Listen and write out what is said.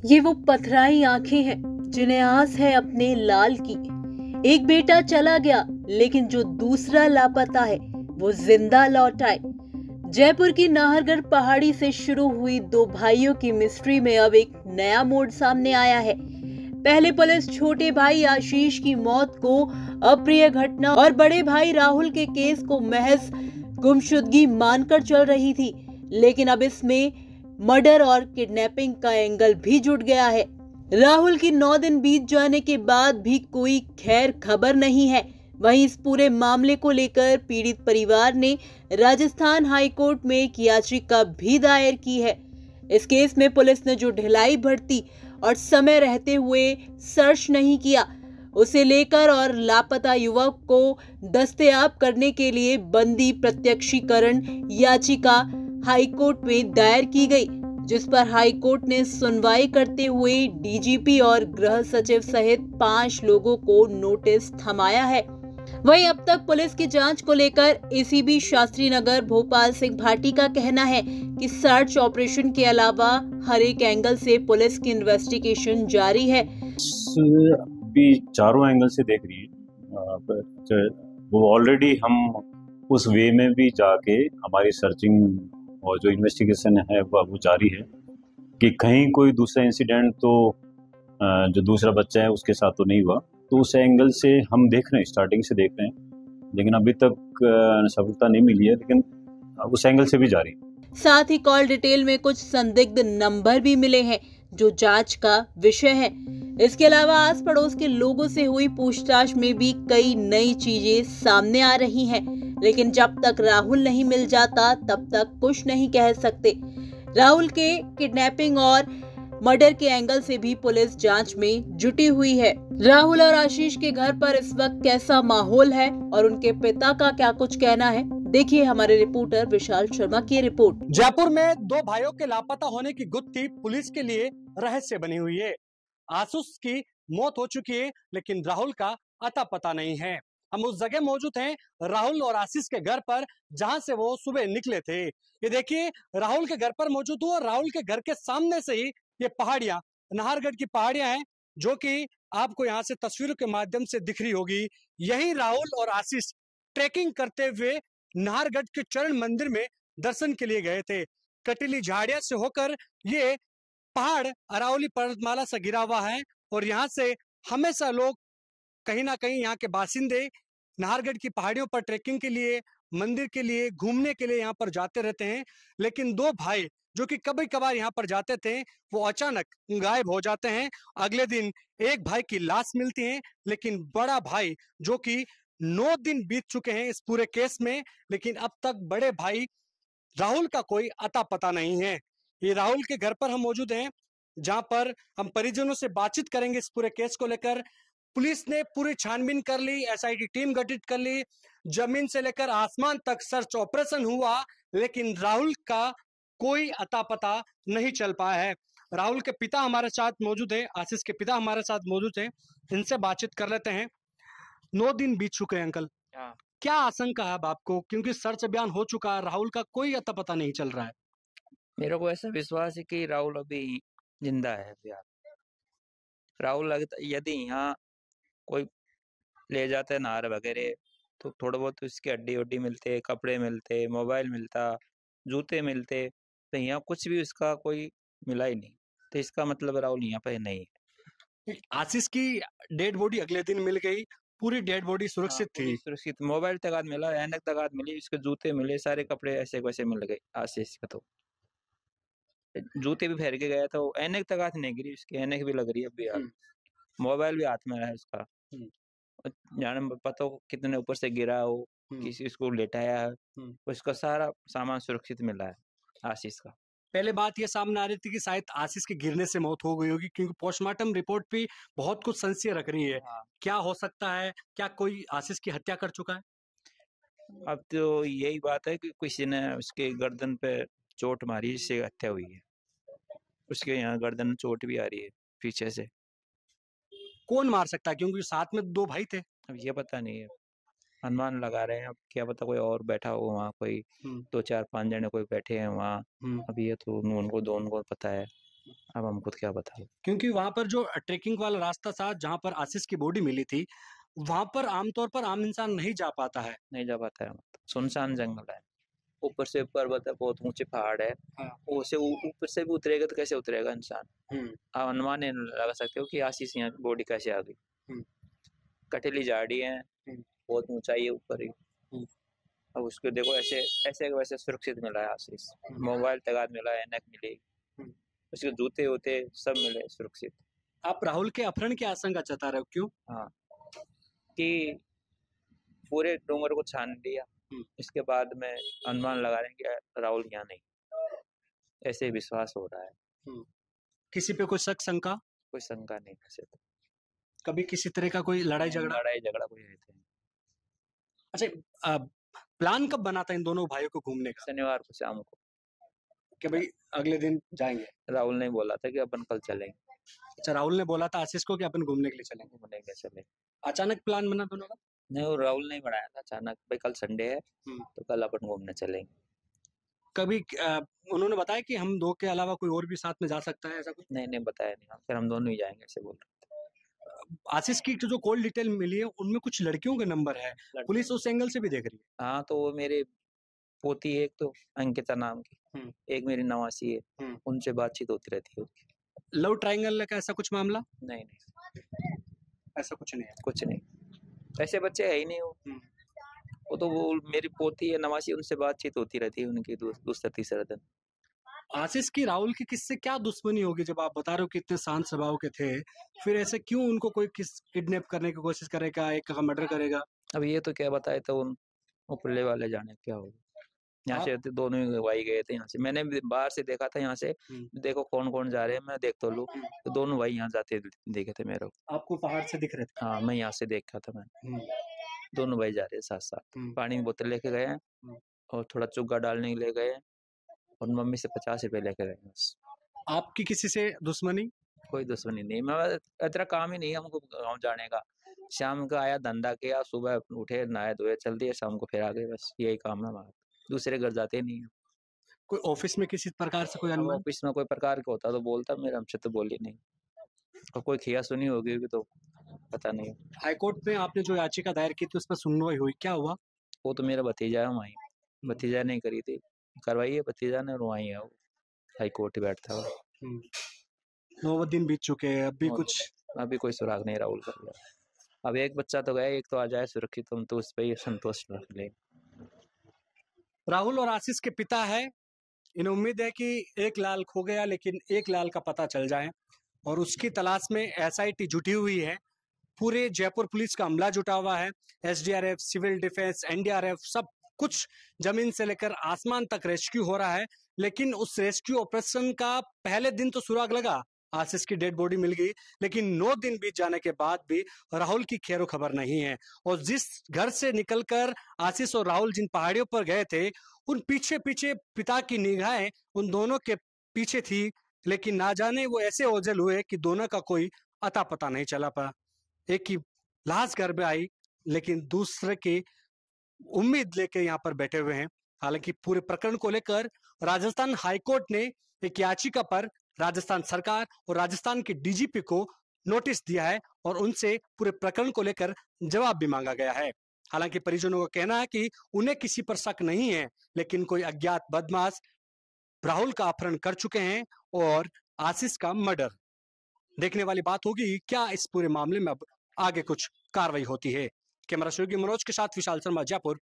ये वो पथराई आंखें हैं जिन्हें आस है अपने लाल की। एक बेटा चला गया लेकिन जो दूसरा लापता है वो जिंदा लौट आए। जयपुर की नाहरगढ़ पहाड़ी से शुरू हुई दो भाइयों की मिस्ट्री में अब एक नया मोड़ सामने आया है। पहले पुलिस छोटे भाई आशीष की मौत को अप्रिय घटना और बड़े भाई राहुल के केस को महज गुमशुदगी मानकर चल रही थी, लेकिन अब इसमें मर्डर और किडनैपिंग का एंगल भी जुड़ गया है। राहुल की 9 दिन बीत जाने के बाद भी कोई खैर खबर नहीं है। वहीं इस पूरे मामले को लेकर पीड़ित परिवार ने राजस्थान हाईकोर्ट में एक याचिका भी दायर की है। इस केस में पुलिस ने जो ढिलाई बरती और समय रहते हुए सर्च नहीं किया, उसे लेकर और लापता युवक को दस्तयाब करने के लिए बंदी प्रत्यक्षीकरण याचिका हाईकोर्ट में दायर की गई, जिस पर हाईकोर्ट ने सुनवाई करते हुए डीजीपी और गृह सचिव सहित 5 लोगों को नोटिस थमाया है। वहीं अब तक पुलिस की जांच को लेकर एसीबी शास्त्री नगर भोपाल सिंह भाटी का कहना है कि सर्च ऑपरेशन के अलावा हर एक एंगल से पुलिस की इन्वेस्टिगेशन जारी है। भी चारों एंगल से देख रही है, वो ऑलरेडी हम उस वे में भी जाके हमारी सर्चिंग और जो इन्वेस्टिगेशन है वो जारी है कि कहीं कोई दूसरा इंसिडेंट तो जो दूसरा बच्चा है उसके साथ तो नहीं हुआ। तो उस एंगल से हम देख रहे हैं, स्टार्टिंग से देख रहे हैं, लेकिन अभी तक सफलता नहीं मिली है, लेकिन उस एंगल से भी जारी है। साथ ही कॉल डिटेल में कुछ संदिग्ध नंबर भी मिले हैं जो जांच का विषय है। इसके अलावा आस पड़ोस के लोगों से हुई पूछताछ में भी कई नई चीजें सामने आ रही हैं, लेकिन जब तक राहुल नहीं मिल जाता तब तक कुछ नहीं कह सकते। राहुल के किडनैपिंग और मर्डर के एंगल से भी पुलिस जांच में जुटी हुई है। राहुल और आशीष के घर पर इस वक्त कैसा माहौल है और उनके पिता का क्या कुछ कहना है, देखिए हमारे रिपोर्टर विशाल शर्मा की रिपोर्ट। जयपुर में दो भाइयों के लापता होने की गुत्थी पुलिस के लिए रहस्य बनी हुई है। आशीष की मौत हो चुकी है लेकिन राहुल का अता पता नहीं है। हम उस जगह मौजूद हैं राहुल और आशीष के घर पर, जहां से वो सुबह निकले थे। ये देखिए, राहुल के घर पर मौजूद हूँ और राहुल के घर के सामने से ही ये पहाड़ियां, नाहरगढ़ की पहाड़ियां हैं, जो कि आपको यहाँ से तस्वीरों के माध्यम से दिख रही होगी। यही राहुल और आशीष ट्रैकिंग करते हुए नाहरगढ़ के चरण मंदिर में दर्शन के लिए गए थे। कटीली झाड़िया से होकर ये पहाड़ अरावली पर्वतमाला से घिरा हुआ है और यहाँ से हमेशा लोग कहीं ना कहीं, यहाँ के बासिंदे नाहरगढ़ की पहाड़ियों पर ट्रैकिंग के लिए, मंदिर के लिए, घूमने के लिए यहाँ पर जाते रहते हैं। लेकिन दो भाई जो कि कभी कभार यहाँ पर जाते थे, वो अचानक गायब हो जाते हैं। अगले दिन एक भाई की लाश मिलती है, लेकिन बड़ा भाई जो कि 9 दिन बीत चुके हैं इस पूरे केस में, लेकिन अब तक बड़े भाई राहुल का कोई अता पता नहीं है। ये राहुल के घर पर हम मौजूद हैं, जहां पर हम परिजनों से बातचीत करेंगे इस पूरे केस को लेकर। पुलिस ने पूरी छानबीन कर ली, एसआईटी टीम गठित कर ली, जमीन से लेकर आसमान तक सर्च ऑपरेशन हुआ, लेकिन राहुल का कोई अता पता नहीं चल पाया है। राहुल के पिता हमारे साथ मौजूद है, आशीष के पिता हमारे साथ मौजूद हैं, इनसे बातचीत कर लेते हैं। 9 दिन बीत चुके हैं अंकल, क्या आशंका है अब आपको, क्योंकि सर्च अभियान हो चुका है, राहुल का कोई अता पता नहीं चल रहा है? मेरे को ऐसा विश्वास है कि राहुल अभी जिंदा है। अभी राहुल यदि यहाँ कोई ले जाते नार वगैरह तो थोड़ा बहुत इसके हड्डी वड्डी मिलते, कपड़े मिलते, मोबाइल मिलता, जूते मिलते, तो यहाँ कुछ भी इसका कोई मिला ही नहीं, तो इसका मतलब राहुल यहाँ पे नहीं है। आशीष की डेड बॉडी अगले दिन मिल गई, पूरी डेड बॉडी सुरक्षित थी? सुरक्षित, मोबाइल तक आद मिला, ऐनक तक आद मिली, इसके जूते मिले, सारे कपड़े ऐसे वैसे मिल गए। आशीष का तो जूते भी फेर के गया था, ऐनक तक हाथ नहीं गिरी, उसकी ऐनक भी लग रही है अभी यार। मोबाइल भी हाथ में है उसका, जाने पता हो कितने ऊपर से गिरा हो, किसी उसको लेटाया है, उसका सारा सामान सुरक्षित मिला है आशीष का। पहले बात ये सामने आ रही थी कि शायद आशीष के गिरने से मौत हो गई होगी, क्योंकि पोस्टमार्टम रिपोर्ट भी बहुत कुछ संशय रख रही है। क्या हो सकता है, क्या कोई आशीष की हत्या कर चुका है? अब तो यही बात है कि किसी ने उसके गर्दन पे चोट मारी, जिससे हत्या हुई है। उसके यहाँ गर्दन में चोट भी आ रही है पीछे से। कौन मार सकता है, क्योंकि साथ में 2 भाई थे? अब ये पता नहीं है, अनुमान लगा रहे हैं, अब क्या पता कोई और बैठा हो वहाँ, कोई 2 4 5 जने कोई बैठे हैं वहाँ। अब ये तो उनको दोनों को पता है। अब हम खुद क्या बताएं। क्योंकि वहां पर जो ट्रेकिंग वाला रास्ता था जहां पर आशीष की बॉडी मिली थी, वहां पर आमतौर पर आम इंसान नहीं जा पाता है। नहीं जा पाता है, सुनसान जंगल है, ऊपर से पर्वत है, बहुत ऊंचे पहाड़ है। हाँ। उसे ऊपर से भी उतरेगा तो कैसे उतरेगा इंसान। आप अनुमान नहीं लगा सकते हो कि आशीष यहाँ बॉडी कैसे आ गई। कटेली झाड़ी है, बहुत ऊंचाई है ऊपर ही। अब उसको देखो, ऐसे ऐसे वैसे सुरक्षित मिला है आशीष। मोबाइल तगाद मिला, एनक मिली, उसके जूते होते सब मिले सुरक्षित। आप राहुल के अपहरण की आशंका जता रहे हो, क्यों? हाँ, कि पूरे डोंगर को छान लिया, इसके बाद में अनुमान लगा रहे हैं कि राहुल यहाँ नहीं, ऐसे विश्वास हो रहा है। किसी पे कोई शक शंका? कोई शंका नहीं ऐसे तो। कभी किसी तरह का कोई लड़ाई झगड़ा कोई है थे। अच्छा, प्लान कब बना था इन दोनों भाइयों को घूमने का? शनिवार को शाम को, कि भाई अगले दिन जाएंगे। राहुल ने बोला था कि अपन कल चलेंगे। अच्छा, राहुल ने बोला था आशीष को कि अपन घूमने के लिए चलेंगे। घूमने के चले, अचानक प्लान बना दोनों का? नहीं, वो राहुल ने बनाया था अचानक, भाई कल संडे है तो कल अपन घूमने चलेंगे। कभी उन्होंने बताया कि हम दो के अलावा कोई और भी साथ में जा सकता है, ऐसा कुछ? नहीं बताया नहीं, फिर हम दोनों ही जाएंगे ऐसे बोल रहे थे। आशीष की जो कॉल डिटेल मिली है उनमें कुछ लड़कियों के नंबर है, पुलिस उस एंगल से भी देख रही है। हाँ, तो वो मेरे पोती है, एक तो अंकिता नाम की, एक मेरी नवासी है, उनसे बातचीत होती रहती है। लव ट्रायंगल का ऐसा कुछ मामला? नहीं, ऐसा कुछ नहीं है। कुछ नहीं, ऐसे बच्चे है ही नहीं। वो तो वो मेरी पोती है नवासी, उनसे बातचीत होती रहती है उनकी दूसरा तीसरा दिन। आशीष की राहुल की किससे क्या दुश्मनी होगी? जब आप बता रहे हो कि इतने शांत स्वभाव के थे, फिर ऐसे क्यों उनको कोई किडनैप करने की कोशिश करेगा, एक का मर्डर करेगा? अब ये तो क्या बताए, तो उन ऊपरले वाले जाने क्या होगा। यहाँ से दोनों ही भाई गए थे, यहाँ से मैंने बाहर से देखा था, यहाँ से देखो कौन कौन जा रहे हैं, मैं देख तो लूं, तो दोनों भाई यहाँ जाते देखे थे मेरे को। आपको पहाड़ से दिख रहे थे? हाँ, मैं यहाँ से देखा था, मैं दोनों भाई जा रहे साथ साथ। पानी की बोतल लेके गए और थोड़ा चुग्गा डालने के लिए गए, और मम्मी से 50 रुपए लेके गए बस। आपकी किसी से दुश्मनी? कोई दुश्मनी नहीं, मैं इतना काम ही नहीं हमको गाँव जाने का। शाम का आया, धंधा किया, सुबह उठे, नहाए धोए, चल दिए, शाम को फिर आ गए, बस यही काम है हमारा। दूसरे घर जाते नहीं है। कोई ऑफिस में किसी प्रकार से कोई अनुमान? ऑफिस में कोई प्रकार का होता तो बोलता, मेरे हमसे तो बोली नहीं, और कोई खिया सुनी होगी तो पता नहीं। हाईकोर्ट में आपने जो याचिका दायर की थी उस पर सुनवाई हुई, क्या हुआ? वो तो मेरा भतीजा है, वहीं भतीजा नहीं करी थी, करवाई है भतीजा ने, वहीं है वो, हाई कोर्ट बैठता है। 9 दिन बीत चुके हैं, अभी कोई सुराग नहीं राहुल का। अब एक बच्चा तो गया, एक तो आ जाए सुरक्षित, तुम तो उस पर ही संतोष रख ले। राहुल और आशीष के पिता है, इन्हें उम्मीद है कि एक लाल खो गया, लेकिन एक लाल का पता चल जाए, और उसकी तलाश में एसआईटी जुटी हुई है। पूरे जयपुर पुलिस का अमला जुटा हुआ है, एसडीआरएफ, सिविल डिफेंस, एनडीआरएफ, सब कुछ जमीन से लेकर आसमान तक रेस्क्यू हो रहा है। लेकिन उस रेस्क्यू ऑपरेशन का पहले दिन तो सुराग लगा, आशीष की डेड बॉडी मिल गई, लेकिन 9 दिन बीत जाने के बाद भी राहुल की खैरो खबर नहीं है। और जिस घर से निकलकर आशीष और राहुल जिन पहाड़ियों पर गए थे, उन पीछे पीछे पिता की निगाहें उन दोनों के पीछे थी, लेकिन ना जाने वो ऐसे ओझल हुए कि दोनों का कोई अता पता नहीं चला पा। एक की लाश घर में आई, लेकिन दूसरे की उम्मीद लेके यहाँ पर बैठे हुए हैं। हालांकि पूरे प्रकरण को लेकर राजस्थान हाईकोर्ट ने एक याचिका पर राजस्थान सरकार और राजस्थान के डीजीपी को नोटिस दिया है, और उनसे पूरे प्रकरण को लेकर जवाब भी मांगा गया है। हालांकि परिजनों का कहना है कि उन्हें किसी पर शक नहीं है, लेकिन कोई अज्ञात बदमाश राहुल का अपहरण कर चुके हैं और आशीष का मर्डर। देखने वाली बात होगी क्या इस पूरे मामले में अब आगे कुछ कार्रवाई होती है। कैमरा सहयोगी मनोज के साथ विशाल शर्मा, जयपुर।